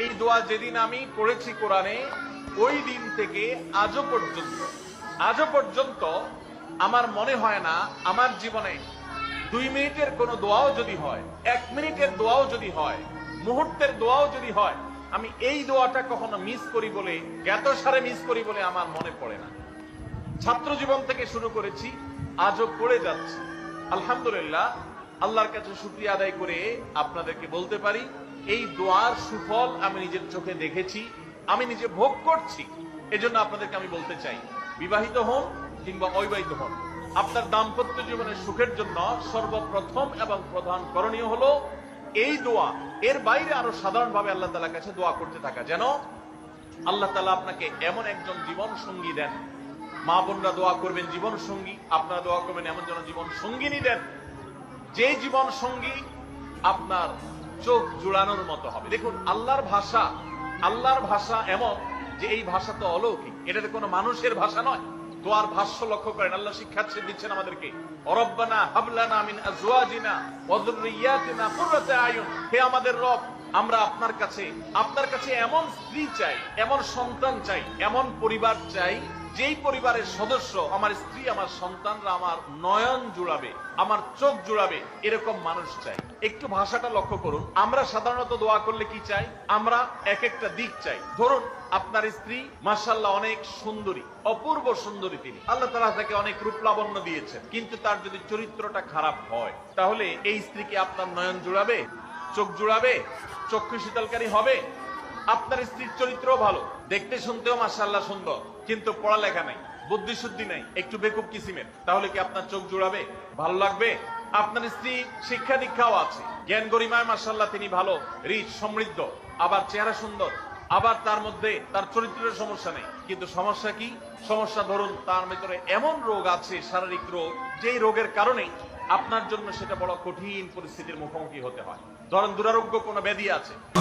এই দোয়া যেদিন আমি পড়েছি কোরআনে, ওই দিন থেকে আজও পর্যন্ত আমার মনে হয় না আমার জীবনে 2 মিনিটের কোনো দোয়াও যদি হয়, 1 মিনিটের দোয়াও যদি হয়, মুহূর্তের দোয়াও যদি হয়, আমি এই দোয়াটা কখনো মিস করি বলে, জ্ঞাতসারে মিস করি বলে আমার মনে পড়ে না। ছাত্র জীবন থেকে শুরু করেছি, আজও পড়ে যাচ্ছি। আলহামদুলিল্লাহ, আল্লাহর কাছে শুকরিয়া আদায় করে আপনাদেরকে বলতে পারি, এই দোয়ার সুফল আমি নিজের চোখে দেখেছি, আমি নিজে ভোগ করছি। এজন্য আপনাদেরকে আমি বলতে চাই, বিবাহিত হন কিংবা অবিবাহিত হন, আপনার দাম্পত্য জীবনের সুখের জন্য সর্বপ্রথম এবং প্রধান করণীয় হলো এই দোয়া। এর বাইরে আরো সাধারণভাবে আল্লাহ তাআলার কাছে দোয়া করতে থাকা, যেন আল্লাহ তাআলা আপনাকে এমন একজন জীবন সঙ্গী দেন। মা বোনরা দোয়া করবেন জীবন সঙ্গী, আপনারা দোয়া করবেন এমন যেন জীবন সঙ্গিনী দেন, যে জীবন সঙ্গী আপনার চোখ জুড়ানোর মতো হবে। দেখুন, আল্লাহর ভাষা এমন যে এই ভাষা তো অলৌকিক, এটাতে কোনো মানুষের ভাষা নয়। দোয়ার ভাষ্য লক্ষ্য করেন, আল্লাহ শিক্ষা দিচ্ছেন আমাদেরকে, রব্বানা হাবলানা মিন আজওয়াজিনা ওয়া যুররিয়াতিনা কুররাতা আয়ুন। হে আমাদের রব, আমরা আপনার কাছে এমন স্ত্রী চাই, এমন সন্তান চাই, এমন পরিবার চাই, যেই পরিবারের সদস্য, আমার স্ত্রী, আমার সন্তানরা আমার নয়ন জুড়াবে, আমার চোখ জুড়াবে, এরকম মানুষ চাই। একটু ভাষাটা লক্ষ্য করুন। আমরা সাধারণত দোয়া করলে কি চাই? আমরা এক একটা দিক চাই। ধরুন, আপনার স্ত্রী মাশাআল্লাহ অনেক সুন্দরী, অপূর্ব সুন্দরী, তিনি আল্লাহ তাআলা তাকে অনেক রূপ লাবণ্য দিয়েছেন, কিন্তু তার যদি চরিত্রটা খারাপ হয়, তাহলে এই স্ত্রীকে আপনার নয়ন জুড়াবে, চোখ জুড়াবে, চক্ষু শীতলকারী হবে? আপনার স্ত্রীর চরিত্র ভালো, দেখতে শুনতেও মাশাআল্লাহ সুন্দর, কিন্তু পড়ালেখা নাই, বুদ্ধি শুদ্ধি নাই, একটু বেকুব কিসিমের, তাহলে কি আপনার চোখ জুড়াবে? ভালো লাগবে? আপনার স্ত্রী শিক্ষা দীক্ষাও আছে, জ্ঞান গরিমায় মাশাআল্লাহ তিনি ভালো, রিচ, সমৃদ্ধ, আবার চেহারা সুন্দর, আবার তার মধ্যে তার চরিত্রের সমস্যা নেই, কিন্তু সমস্যা কি? সমস্যা ধরুন তার ভিতরে এমন রোগ আছে, শারীরিক রোগ, যেই রোগের কারণে আপনার জন্য সেটা বড় কঠিন পরিস্থিতির মুখোমুখি হতে হয়। ধরেন দুরারোগ্য কোনো ব্যাধি আছে,